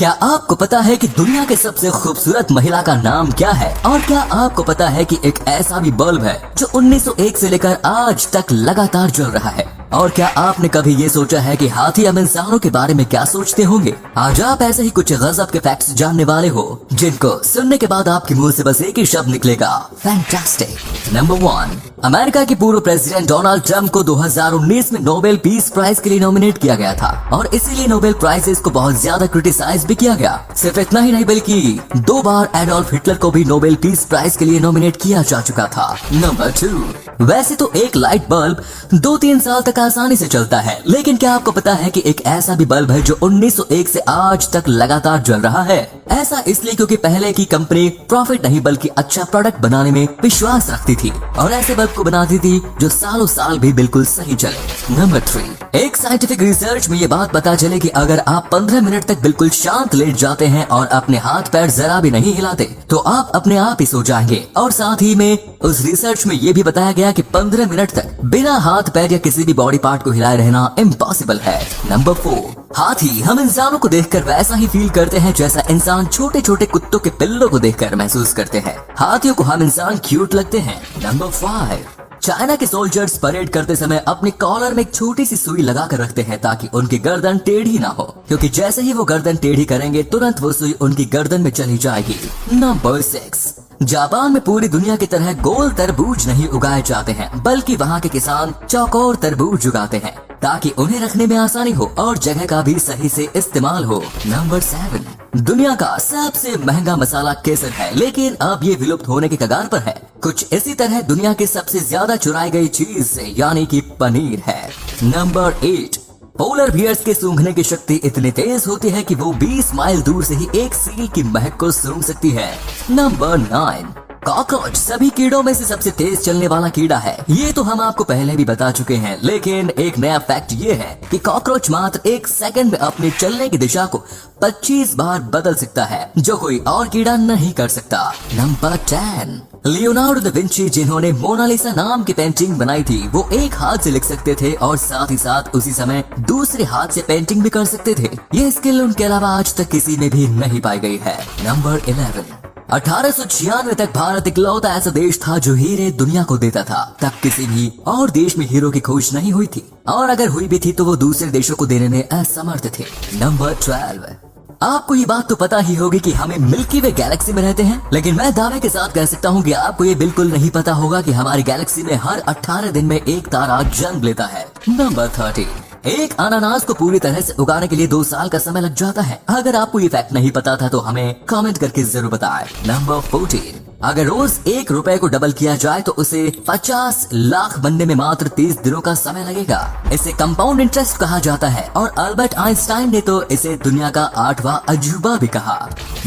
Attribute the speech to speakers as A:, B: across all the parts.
A: क्या आपको पता है कि दुनिया के सबसे खूबसूरत महिला का नाम क्या है? और क्या आपको पता है कि एक ऐसा भी बल्ब है जो 1901 से लेकर आज तक लगातार जल रहा है? और क्या आपने कभी ये सोचा है कि हाथी अब इंसानों के बारे में क्या सोचते होंगे? आज आप ऐसे ही कुछ गजब के फैक्ट्स जानने वाले हो जिनको सुनने के बाद आपके मुंह से बस एक ही शब्द निकलेगा, फैंटास्टिक। नंबर 1, अमेरिका के पूर्व प्रेसिडेंट डोनाल्ड ट्रंप को 2019 में नोबेल पीस प्राइज के लिए नॉमिनेट किया गया था और इसीलिए नोबेल प्राइजेस को बहुत ज्यादा क्रिटिसाइज भी किया गया। सिर्फ इतना ही नहीं बल्कि 2 बार एडोल्फ हिटलर को भी नोबेल पीस प्राइज के लिए नॉमिनेट किया जा चुका था। नंबर 2, वैसे तो एक लाइट बल्ब 2-3 साल तक आसानी से चलता है, लेकिन क्या आपको पता है कि एक ऐसा भी बल्ब है जो 1901 से आज तक लगातार जल रहा है? ऐसा इसलिए क्योंकि पहले की कंपनी प्रॉफिट नहीं बल्कि अच्छा प्रोडक्ट बनाने में विश्वास रखती थी और ऐसे बल्ब को बनाती थी जो सालों साल भी बिल्कुल सही चले। नंबर 3, एक साइंटिफिक रिसर्च में ये बात पता चले कि अगर आप 15 मिनट तक बिल्कुल शांत लेट जाते हैं और अपने हाथ पैर जरा भी नहीं हिलाते तो आप अपने आप ही सो जाएंगे। और साथ ही में उस रिसर्च में ये भी बताया गया कि 15 मिनट तक बिना हाथ पैर या किसी भी बॉडी पार्ट को हिलाए रहना इम्पॉसिबल है। नंबर 4, हाथी हम इंसानों को देखकर वैसा ही फील करते हैं जैसा इंसान छोटे छोटे कुत्तों के पिल्लों को देखकर महसूस करते हैं। हाथियों को हम इंसान क्यूट लगते हैं। नंबर 5, चाइना के सोल्जर्स परेड करते समय अपने कॉलर में एक छोटी सी सुई लगा कर रखते हैं ताकि उनकी गर्दन टेढ़ी ना हो, क्योंकि जैसे ही वो गर्दन टेढ़ी करेंगे तुरंत वो सुई उनकी गर्दन में चली जाएगी। नंबर 6, जापान में पूरी दुनिया की तरह गोल तरबूज नहीं उगाए जाते हैं बल्कि वहाँ के किसान चौकोर तरबूज उगाते हैं ताकि उन्हें रखने में आसानी हो और जगह का भी सही से इस्तेमाल हो। नंबर 7, दुनिया का सबसे महंगा मसाला केसर है, लेकिन अब ये विलुप्त होने के कगार पर है। कुछ इसी तरह दुनिया की सबसे ज्यादा चुराई गई चीज यानी कि पनीर है। नंबर 8, पोलर बियर्स के सूंघने की शक्ति इतनी तेज होती है कि वो 20 माइल दूर से ही एक सील की महक को सूंघ सकती है। नंबर 9, कॉकरोच सभी कीड़ों में से सबसे तेज चलने वाला कीड़ा है। ये तो हम आपको पहले भी बता चुके हैं, लेकिन एक नया फैक्ट ये है कि कॉकरोच मात्र 1 सेकंड में अपने चलने की दिशा को 25 बार बदल सकता है, जो कोई और कीड़ा नहीं कर सकता। नंबर 10, लियोनार्डो दा विंची जिन्होंने मोनालिसा नाम की पेंटिंग बनाई थी, वो एक हाथ से लिख सकते थे और साथ ही साथ उसी समय दूसरे हाथ से पेंटिंग भी कर सकते थे। ये स्किल उनके अलावा आज तक किसी में भी नहीं पाई गई है। नंबर 11, 1896 तक भारत इकलौता ऐसा देश था जो हीरे दुनिया को देता था। तब किसी भी और देश में हीरो की खोज नहीं हुई थी और अगर हुई भी थी तो वो दूसरे देशों को देने में असमर्थ थे। नंबर 12, आपको ये बात तो पता ही होगी कि हमें मिल्की वे गैलेक्सी में रहते हैं, लेकिन मैं दावे के साथ कह सकता हूँ कि आपको ये बिल्कुल नहीं पता होगा कि हमारी गैलेक्सी में हर 18 दिन में एक तारा जन्म लेता है। नंबर 13, एक अनानास को पूरी तरह से उगाने के लिए 2 साल का समय लग जाता है। अगर आपको ये फैक्ट नहीं पता था तो हमें कमेंट करके जरूर बताएं। नंबर 14, अगर रोज 1 रुपए को डबल किया जाए तो उसे 50 लाख बनने में मात्र 30 दिनों का समय लगेगा। इसे कंपाउंड इंटरेस्ट कहा जाता है और अल्बर्ट आइंस्टाइन ने तो इसे दुनिया का 8वां अजूबा भी कहा।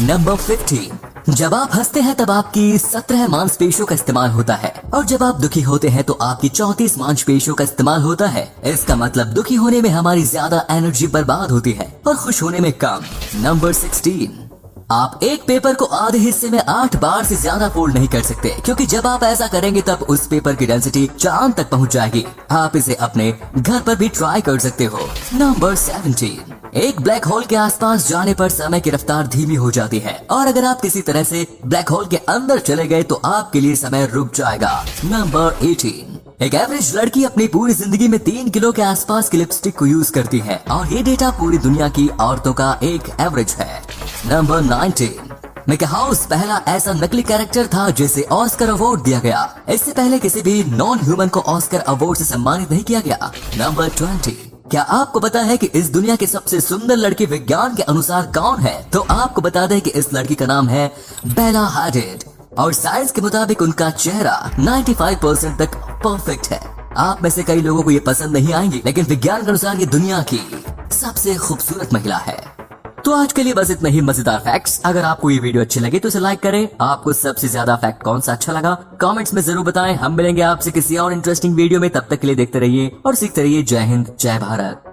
A: नंबर 15, जब आप हंसते हैं तब आपकी 17 मांसपेशियों का इस्तेमाल होता है और जब आप दुखी होते हैं तो आपकी 34 मांसपेशियों का इस्तेमाल होता है। इसका मतलब दुखी होने में हमारी ज्यादा एनर्जी बर्बाद होती है और खुश होने में कम। नंबर 16, आप एक पेपर को आधे हिस्से में 8 बार से ज्यादा फोल्ड नहीं कर सकते, क्योंकि जब आप ऐसा करेंगे तब उस पेपर की डेंसिटी चांद तक पहुंच जाएगी। आप इसे अपने घर पर भी ट्राई कर सकते हो। नंबर 17, एक ब्लैक होल के आसपास जाने पर समय की रफ्तार धीमी हो जाती है और अगर आप किसी तरह से ब्लैक होल के अंदर चले गए तो आपके लिए समय रुक जाएगा। नंबर 18, एक एवरेज लड़की अपनी पूरी जिंदगी में 3 किलो के आसपास की लिपस्टिक को यूज करती है और ये डेटा पूरी दुनिया की औरतों का एक एवरेज है। नंबर 19, मिकी हाउस पहला ऐसा नकली कैरेक्टर था जिसे ऑस्कर अवार्ड दिया गया। इससे पहले किसी भी नॉन ह्यूमन को ऑस्कर अवार्ड से सम्मानित नहीं किया गया। नंबर 20, क्या आपको पता है कि इस दुनिया की सबसे सुंदर लड़की विज्ञान के अनुसार कौन है? तो आपको बता दें कि इस लड़की का नाम है बेला हाडिड और साइंस के मुताबिक उनका चेहरा 95% तक परफेक्ट है। आप में से कई लोगों को ये पसंद नहीं आएंगी, लेकिन विज्ञान के अनुसार ये दुनिया की सबसे खूबसूरत महिला है। तो आज के लिए बस इतना ही मजेदार फैक्ट्स। अगर आपको ये वीडियो अच्छी लगे तो इसे लाइक करें। आपको सबसे ज्यादा फैक्ट कौन सा अच्छा लगा कमेंट्स में जरूर बताएं। हम मिलेंगे आपसे किसी और इंटरेस्टिंग वीडियो में, तब तक के लिए देखते रहिए और सीखते रहिए। जय हिंद, जय भारत।